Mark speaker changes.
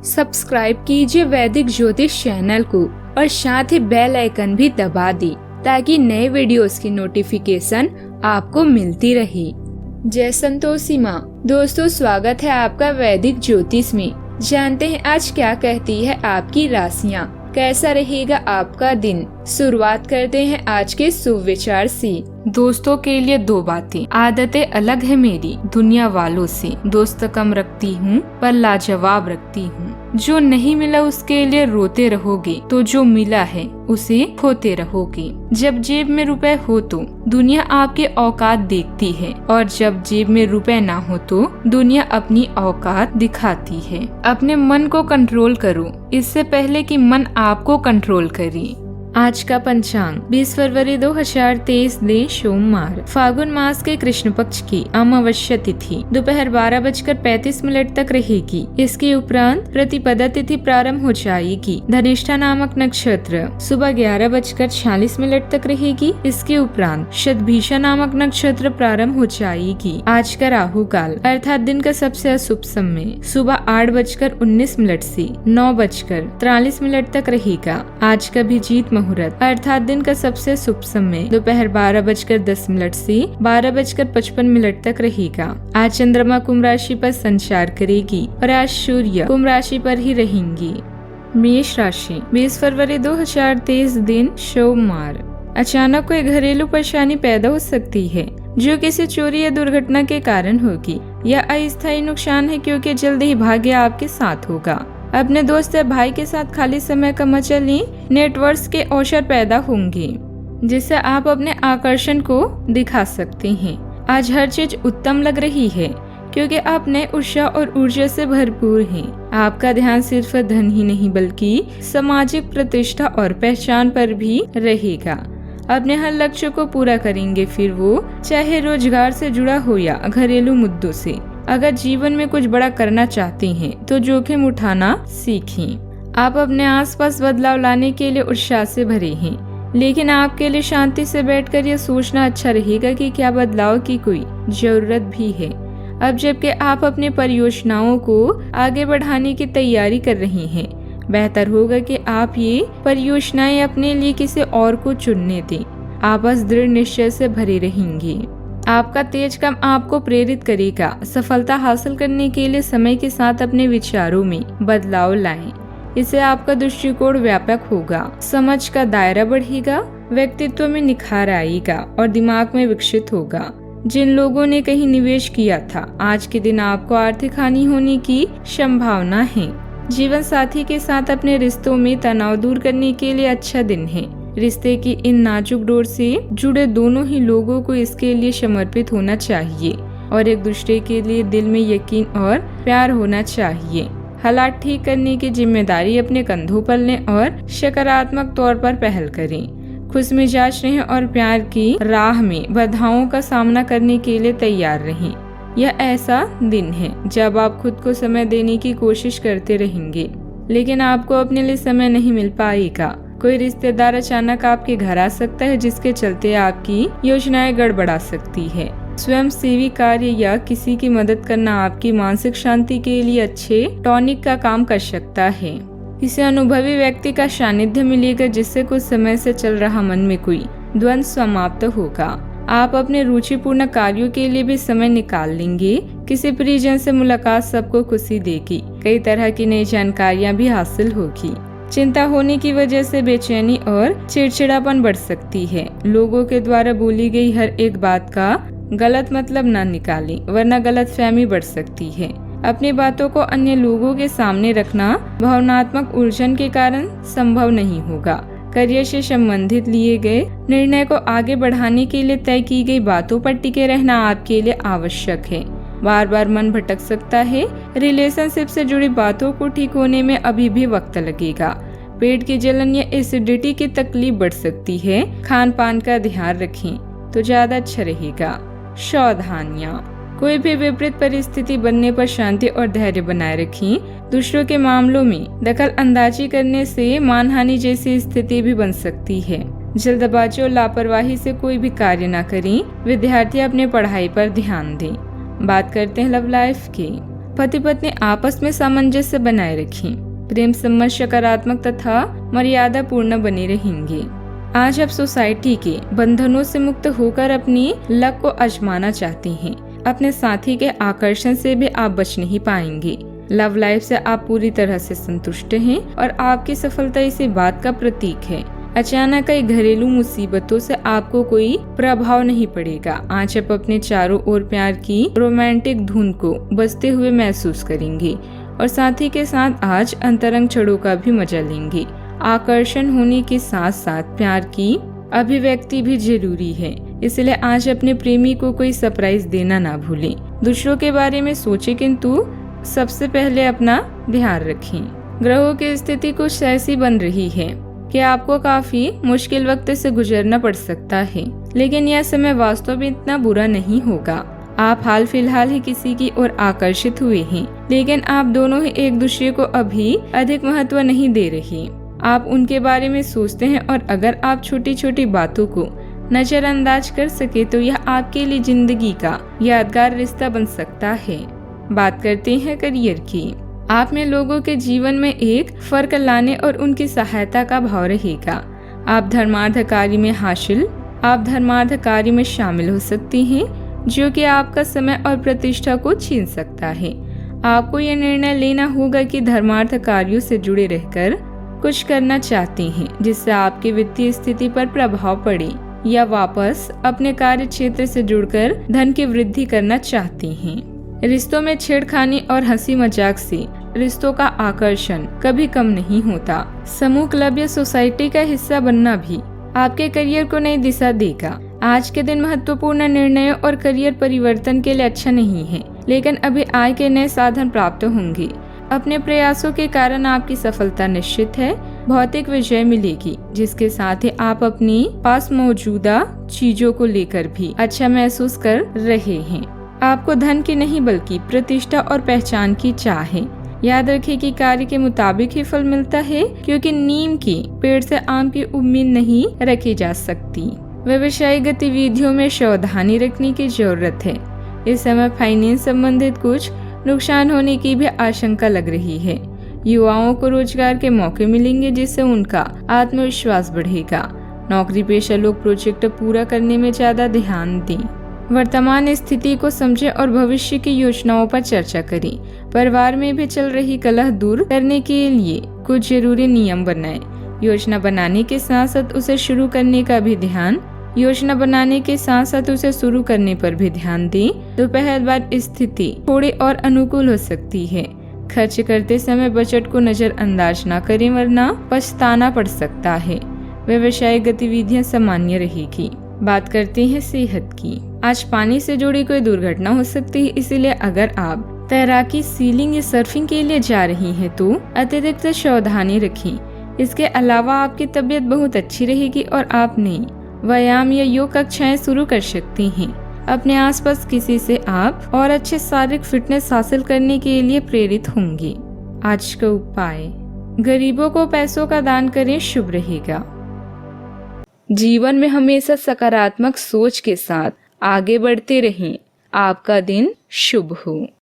Speaker 1: Subscribe कीजिए वैदिक ज्योतिष चैनल को और साथ ही बेल आइकन भी दबा दी ताकि नए वीडियोस की नोटिफिकेशन आपको मिलती रहे। जय संतोषी माँ। दोस्तों, स्वागत है आपका वैदिक ज्योतिष में। जानते हैं आज क्या कहती है आपकी राशियाँ, कैसा रहेगा आपका दिन। शुरुआत करते हैं आज के शुभ विचार से। दोस्तों के लिए 2 बातें। आदतें अलग है मेरी दुनिया वालों से, दोस्त कम रखती हूँ पर लाजवाब रखती हूँ। जो नहीं मिला उसके लिए रोते रहोगे तो जो मिला है उसे खोते रहोगे। जब जेब में रुपए हो तो दुनिया आपके औकात देखती है और जब जेब में रुपए ना हो तो दुनिया अपनी औकात दिखाती है। अपने मन को कंट्रोल करो इससे पहले कि मन आपको कंट्रोल करे। आज का पंचांग 20 फरवरी 2023 दिन सोमवार, फागुन मास के कृष्ण पक्ष की अमावस्या तिथि दोपहर 12:35 तक रहेगी। इसके उपरांत प्रतिपदा तिथि प्रारंभ हो जाएगी। धनिष्ठा नामक नक्षत्र सुबह 11:46 तक रहेगी। इसके उपरांत शतभिषा नामक नक्षत्र प्रारंभ हो जाएगी। आज का राहु काल अर्थात दिन का सबसे अशुभ समय सुबह 8:19 से 9:43 तक रहेगा। आज का अभिजीत मुहूर्त अर्थात दिन का सबसे शुभ समय दोपहर 12:10 से 12:55 तक रहेगा। आज चंद्रमा कुंभ राशि पर संचार करेगी और आज सूर्य कुंभ राशि पर ही रहेंगी। मेष राशि 20 फरवरी 2023 दिन सोमवार, अचानक कोई घरेलू परेशानी पैदा हो सकती है जो किसी चोरी या दुर्घटना के कारण होगी। यह अस्थायी नुकसान है क्योंकि जल्द ही भाग्य आपके साथ होगा। अपने दोस्त या भाई के साथ खाली समय का मजा लें। नेटवर्क्स के अवसर पैदा होंगे जिससे आप अपने आकर्षण को दिखा सकते हैं। आज हर चीज उत्तम लग रही है क्योंकि आप नए उत्साह और ऊर्जा से भरपूर हैं। आपका ध्यान सिर्फ धन ही नहीं बल्कि सामाजिक प्रतिष्ठा और पहचान पर भी रहेगा। अपने हर लक्ष्य को पूरा करेंगे, फिर वो चाहे रोजगार से जुड़ा हो या घरेलू मुद्दों से। अगर जीवन में कुछ बड़ा करना चाहते हैं तो जोखिम उठाना सीखें। आप अपने आसपास बदलाव लाने के लिए उत्साह से भरे हैं, लेकिन आपके लिए शांति से बैठकर यह सोचना अच्छा रहेगा कि क्या बदलाव की कोई जरूरत भी है। अब जबकि आप अपने परियोजनाओं को आगे बढ़ाने की तैयारी कर रहे हैं, बेहतर होगा कि आप ये परियोजनाएं अपने लिए किसी और को चुनने दें। आप बस दृढ़ निश्चय से भरे रहेंगे। आपका तेज काम आपको प्रेरित करेगा। सफलता हासिल करने के लिए समय के साथ अपने विचारों में बदलाव लाएं। इससे आपका दृष्टिकोण व्यापक होगा, समझ का दायरा बढ़ेगा, व्यक्तित्व में निखार आएगा और दिमाग में विकसित होगा। जिन लोगों ने कहीं निवेश किया था, आज के दिन आपको आर्थिक हानि होने की संभावना है। जीवन साथी के साथ अपने रिश्तों में तनाव दूर करने के लिए अच्छा दिन है। रिश्ते की इन नाजुक डोर से जुड़े दोनों ही लोगों को इसके लिए समर्पित होना चाहिए और एक दूसरे के लिए दिल में यकीन और प्यार होना चाहिए। हालात ठीक करने की जिम्मेदारी अपने कंधों पर लें और सकारात्मक तौर पर पहल करें। खुशमिजाज रहें और प्यार की राह में बाधाओं का सामना करने के लिए तैयार रहें। यह ऐसा दिन है जब आप खुद को समय देने की कोशिश करते रहेंगे, लेकिन आपको अपने लिए समय नहीं मिल पाएगा। कोई रिश्तेदार अचानक आपके घर आ सकता है जिसके चलते आपकी योजनाएं गड़बड़ा सकती है। स्वयं सेवी कार्य या किसी की मदद करना आपकी मानसिक शांति के लिए अच्छे टॉनिक का काम कर सकता है। किसी अनुभवी व्यक्ति का सानिध्य मिलेगा जिससे कुछ समय से चल रहा मन में कोई द्वंद्व समाप्त होगा। आप अपने रुचिपूर्ण कार्यों के लिए भी समय निकाल लेंगे। किसी परिजन से मुलाकात सबको खुशी देगी। कई तरह की नई जानकारियाँ भी हासिल होगी। चिंता होने की वजह से बेचैनी और चिड़चिड़ापन बढ़ सकती है। लोगों के द्वारा बोली गई हर एक बात का गलत मतलब न निकालें, वरना गलतफहमी बढ़ सकती है। अपनी बातों को अन्य लोगों के सामने रखना भावनात्मक उलझन के कारण संभव नहीं होगा। करियर से संबंधित लिए गए निर्णय को आगे बढ़ाने के लिए तय की गई बातों पर टिके रहना आपके लिए आवश्यक है। बार बार मन भटक सकता है। रिलेशनशिप से जुड़ी बातों को ठीक होने में अभी भी वक्त लगेगा। पेट की जलन या एसिडिटी की तकलीफ बढ़ सकती है। खान पान का ध्यान रखें तो ज्यादा अच्छा रहेगा। सावधानियां, कोई भी विपरीत परिस्थिति बनने पर शांति और धैर्य बनाए रखें। दूसरों के मामलों में दखल अंदाजी करने से मानहानि जैसी स्थिति भी बन सकती है। जल्दबाजी और लापरवाही से कोई भी कार्य न करें। विद्यार्थी अपने पढ़ाई पर ध्यान दें। बात करते हैं लव लाइफ की। पति पत्नी आपस में सामंजस्य बनाए रखें। प्रेम संबंध सकारात्मक तथा मर्यादा पूर्ण बने रहेंगे। आज आप सोसाइटी के बंधनों से मुक्त होकर अपनी लक को आजमाना चाहते हैं। अपने साथी के आकर्षण से भी आप बच नहीं पाएंगे। लव लाइफ से आप पूरी तरह से संतुष्ट हैं और आपकी सफलता इसी बात का प्रतीक है। अचानक कई घरेलू मुसीबतों से आपको कोई प्रभाव नहीं पड़ेगा। आज आप अपने चारों ओर प्यार की रोमांटिक धुन को बजते हुए महसूस करेंगे और साथी के साथ आज अंतरंग क्षणों का भी मजा लेंगे। आकर्षण होने के साथ साथ प्यार की अभिव्यक्ति भी जरूरी है, इसलिए आज अपने प्रेमी को कोई सरप्राइज देना ना भूलें। दूसरों के बारे में सोचें, किंतु सबसे पहले अपना ध्यान रखें। ग्रहों की स्थिति कुछ ऐसी बन रही है कि आपको काफी मुश्किल वक्त से गुजरना पड़ सकता है, लेकिन यह समय वास्तव में इतना बुरा नहीं होगा। आप हाल फिलहाल ही किसी की ओर आकर्षित हुए हैं, लेकिन आप दोनों ही एक दूसरे को अभी अधिक महत्व नहीं दे रहे। आप उनके बारे में सोचते हैं और अगर आप छोटी छोटी बातों को नजरअंदाज कर सके तो यह आपके लिए जिंदगी का यादगार रिश्ता बन सकता है। बात करते हैं करियर की। आप में लोगों के जीवन में एक फर्क लाने और उनकी सहायता का भाव रहेगा। आप धर्मार्थ कार्य में शामिल हो सकती हैं, जो कि आपका समय और प्रतिष्ठा को छीन सकता है। आपको यह निर्णय लेना होगा कि धर्मार्थ कार्यों से जुड़े रहकर कुछ करना चाहते हैं जिससे आपकी वित्तीय स्थिति पर प्रभाव पड़े, या वापस अपने कार्य क्षेत्र से जुड़कर धन की वृद्धि करना चाहते हैं। रिश्तों में छेड़खानी और हंसी मजाक से रिश्तों का आकर्षण कभी कम नहीं होता। समूह क्लब या सोसाइटी का हिस्सा बनना भी आपके करियर को नई दिशा देगा। आज के दिन महत्वपूर्ण निर्णयों और करियर परिवर्तन के लिए अच्छा नहीं है, लेकिन अभी आय के नए साधन प्राप्त होंगे। अपने प्रयासों के कारण आपकी सफलता निश्चित है। भौतिक विजय मिलेगी, जिसके साथ ही आप अपनी पास मौजूदा चीजों को लेकर भी अच्छा महसूस कर रहे हैं। आपको धन की नहीं बल्कि प्रतिष्ठा और पहचान की चाह है। याद रखें कि कार्य के मुताबिक ही फल मिलता है, क्योंकि नीम के पेड़ से आम की उम्मीद नहीं रखी जा सकती। व्यवसायिक गतिविधियों में सावधानी रखने की जरूरत है। इस समय फाइनेंस संबंधित कुछ नुकसान होने की भी आशंका लग रही है। युवाओं को रोजगार के मौके मिलेंगे, जिससे उनका आत्मविश्वास बढ़ेगा। नौकरी पेशा लोग प्रोजेक्ट पूरा करने में ज्यादा ध्यान दें। वर्तमान स्थिति को समझें और भविष्य की योजनाओं पर चर्चा करें। परिवार में भी चल रही कलह दूर करने के लिए कुछ जरूरी नियम बनाएं। योजना बनाने के साथ साथ उसे शुरू करने पर भी ध्यान दें। दोपहर बाद स्थिति थोड़ी और अनुकूल हो सकती है। खर्च करते समय बजट को नजरअंदाज न करें, वरना पछताना पड़ सकता है। व्यवसायिक गतिविधियां सामान्य रहेगी। बात करते हैं सेहत की। आज पानी से जुड़ी कोई दुर्घटना हो सकती है, इसीलिए अगर आप तैराकी, सीलिंग या सर्फिंग के लिए जा रही हैं तो अतिरिक्त सावधानी रखें। इसके अलावा आपकी तबीयत बहुत अच्छी रहेगी और आप नई व्यायाम या योग कक्षाएं शुरू कर सकती हैं। अपने आसपास किसी से आप और अच्छे शारीरिक फिटनेस हासिल करने के लिए प्रेरित होंगे। आज का उपाय, गरीबों को पैसों का दान करें, शुभ रहेगा। जीवन में हमेशा सकारात्मक सोच के साथ आगे बढ़ते रहें। आपका दिन शुभ हो।